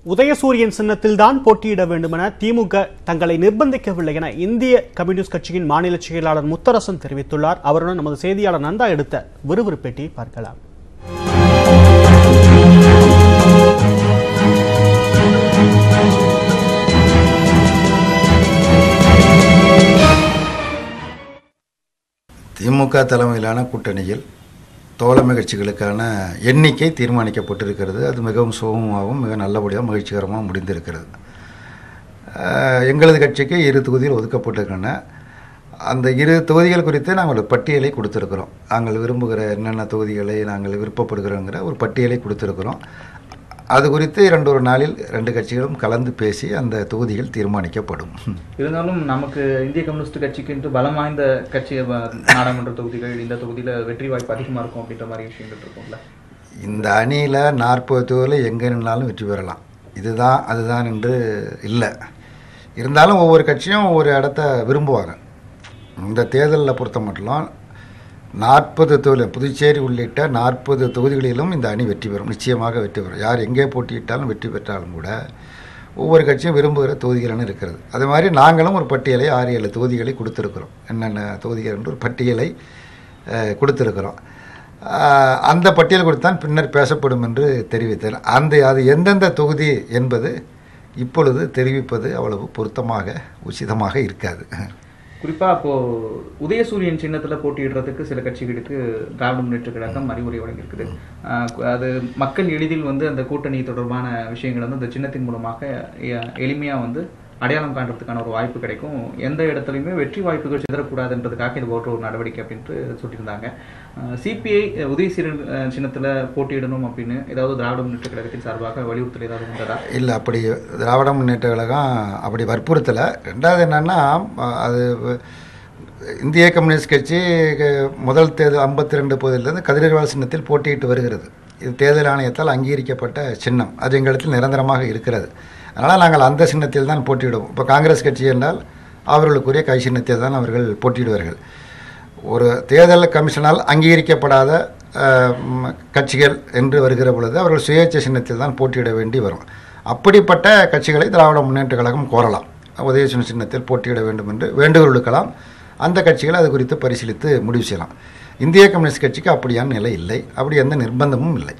உதயசூரியன் சின்னத்தில்தான் போட்டியிட வேண்டும் என திமுக தங்களை நிர்பந்திக்கவில்லை என இந்திய கம்யூனிஸ்ட் கட்சியின் மாநில செயலாளர் முத்தரசன் தெரிவித்துள்ளார். அவருடன் நமது செய்தியாளர் நந்தா எடுத்த விறுவிறு பேட்டியை பார்க்கலாம். திமுக தலைமையிலான கூட்டணியில் தோழமை கட்சிகளுக்கான எண்ணிக்கை தீர்மானிக்கப்பட்டிருக்கிறது. அது மிகவும் சுகமாகவும் மிக நல்லபடியாக மகிழ்ச்சிகரமாக முடிந்திருக்கிறது. எங்களது கட்சிக்கு 2 தொகுதிகள் ஒதுக்கப்பட்டிருக்கின்றன. அந்த 2 தொகுதிகள் குறித்து நாங்கள் ஒரு பட்டியலை கொடுத்துருக்கிறோம். நாங்கள் விரும்புகிற என்னென்ன தொகுதிகளை நாங்கள் விருப்பப்படுகிறோங்கிற ஒரு பட்டியலை கொடுத்துருக்கிறோம். அது குறித்து 2 நாளில் 2 கட்சிகளும் கலந்து பேசி அந்த தொகுதிகள் தீர்மானிக்கப்படும். இருந்தாலும் நமக்கு இந்திய கம்யூனிஸ்ட் கட்சிக்கு என்று பலம் வாய்ந்த கட்சி நாடாளுமன்ற தொகுதிகள் இந்த தொகுதியில் வெற்றி வாய்ப்பு அதிகமாக இருக்கும் அப்படின்ற மாதிரி விஷயங்கள் இருக்கும்ல. இந்த அணியில் 40 தொகுதியில் எங்கே நின்னாலும் வெற்றி பெறலாம். இதுதான் அதுதான் என்று இல்லை. இருந்தாலும் ஒவ்வொரு கட்சியும் ஒவ்வொரு இடத்த விரும்புவாங்க. இந்த தேர்தலில் பொறுத்த மட்டும் 40 தொகுதிகள் புதுச்சேரி உள்ளிட்ட 40 தொகுதிகளிலும் இந்த அணி வெற்றி பெறும். நிச்சயமாக வெற்றி பெறும். யார் எங்கே போட்டியிட்டாலும் வெற்றி பெற்றாலும் கூட ஒவ்வொரு கட்சியும் விரும்புகிற தொகுதிகள்னு இருக்கிறது. அது மாதிரி நாங்களும் ஒரு பட்டியலை 6-7 தொகுதிகளை கொடுத்துருக்குறோம். என்னென்ன தொகுதிகள் என்று ஒரு பட்டியலை கொடுத்துருக்குறோம். அந்த பட்டியல் கொடுத்தான் பின்னர் பேசப்படும் என்று தெரிவித்தேன். அது எந்தெந்த தொகுதி என்பது இப்பொழுது தெரிவிப்பது அவ்வளவு பொருத்தமாக உச்சிதமாக இருக்காது. குறிப்பாக இப்போது உதயசூரியன் சின்னத்தில் போட்டியிடுறதுக்கு சில கட்சிகளுக்கு திராவிட முன்னேற்ற கழகம் அறிவுரை வழங்கியிருக்குது. அது மக்கள் எளிதில் அந்த கூட்டணி தொடர்பான விஷயங்கள் அந்த சின்னத்தின் மூலமாக எளிமையாக அடையாளம் காண்றதுக்கான ஒரு வாய்ப்பு கிடைக்கும். எந்த இடத்துலையுமே வெற்றி வாய்ப்புகள் சிதறக்கூடாதுன்றதுக்காக இது போன்ற ஒரு நடவடிக்கை அப்படின்ட்டு சொல்லியிருந்தாங்க. சிபிஐ உதயசூரியன் சின்னத்தில் போட்டியிடணும் அப்படின்னு ஏதாவது திராவிட முன்னேற்ற கழகத்தின் சார்பாக வலியுறுத்தல் ஏதாவது உண்டதா? இல்லை, அப்படி திராவிட முன்னேற்ற கழகம் அப்படி வற்புறுத்தலை. ரெண்டாவது என்னென்னா, அது இந்திய கம்யூனிஸ்ட் கட்சி முதல் தேர்தல் 52 பகுதியிலிருந்து கதிரவாள் சின்னத்தில் போட்டியிட்டு வருகிறது. இது தேர்தல் ஆணையத்தால் அங்கீகரிக்கப்பட்ட சின்னம். அது எங்களிடத்தில் நிரந்தரமாக இருக்கிறது. அதனால் நாங்கள் அந்த சின்னத்தில் தான் போட்டியிடுவோம். இப்போ காங்கிரஸ் கட்சி என்றால் அவர்களுக்குரிய கை சின்னத்தில் தான் அவர்கள் போட்டியிடுவார்கள். ஒரு தேர்தல் கமிஷனால் அங்கீகரிக்கப்படாத கட்சிகள் என்று வருகிற பொழுது அவர்கள் சுயேட்சை சின்னத்தில் தான் போட்டியிட வேண்டி வரும். அப்படிப்பட்ட கட்சிகளை திராவிட முன்னேற்ற கழகம் கோரலாம். உதயசூரியன் சின்னத்தில் போட்டியிட வேண்டும் என்று வேண்டுகோள் விடுக்கலாம். அந்த கட்சிகள் அது குறித்து பரிசீலித்து முடிவு செய்யலாம். இந்திய கம்யூனிஸ்ட் கட்சிக்கு அப்படியான நிலை இல்லை. அப்படி எந்த நிர்பந்தமும் இல்லை.